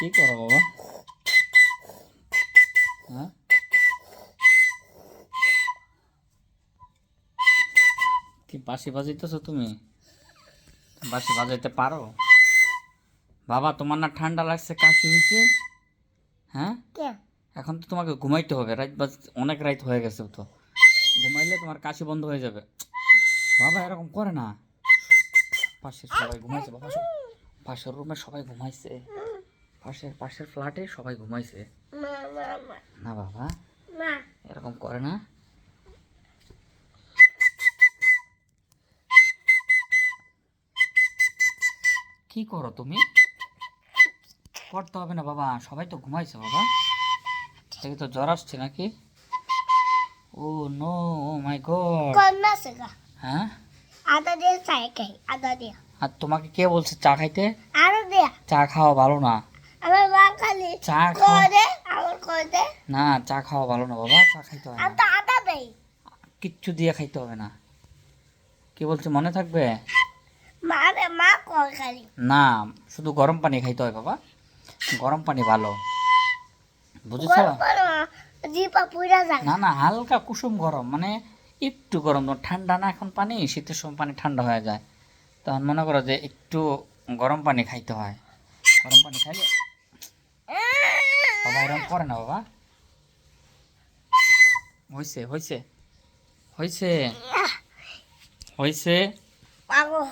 কি করো বাবা? হ্যাঁ, কি বাঁশি বাজাইতেছো তুমি? বাঁশি বাজাইতে পারো? বাবা তোমার না ঠান্ডা লাগছে, কাশি হয়েছে? হ্যাঁ, এখন তো তোমাকে ঘুমাইতে হবে, রাত অনেক রাত হয়ে গেছে তো। ঘুমাইলে তোমার কাশি বন্ধ হয়ে যাবে। বাবা এরকম করে না। পাশের সবাই ঘুমাইছে বাবা, পাশের রুমে সবাই ঘুমাইছে, পাশের পাশের ফ্ল্যাটে সবাই ঘুমাইছে। না বাবা, এরকম করে না। কি করো তুমি? করতে হবে না বাবা, সবাই তো ঘুমাইছে বাবা। দেখি তো জ্বর আসছে নাকি? ও নো, ও মাই গড। হ্যাঁ, আদা দিয়ে চাই খাই, আদা দিয়ে আর তোমাকে কে বলছে চা খাইতে? আদা দিয়ে চা খাওয়া ভালো না। আমার মা খালি চা খাওয়া, করে আমার করে না চা খাওয়া ভালো না বাবা, চা খাইতে হয় আমি না। তো আদা দেই কিচ্ছু দিয়ে খাইতে হবে না। কি বলছে মনে থাকবে? মা কয় খালি না, শুধু গরম পানি খাইতে হয় বাবা, গরম পানি ভালো, বুঝেছ? গরম করো জিপা পুরা যায় না না, হালকা কুসুম গরম, মানে একটু গরম, ঠান্ডা না এখন পানি, শীতের সময় পানি ঠান্ডা হয়ে যায়, তখন মনে করো যে একটু গরম পানি খাইতে হয়। গরম পানি খাইলে বাবা এরকম করে না বাবা। হয়েছে হয়েছে হয়েছে হয়েছে। পাগো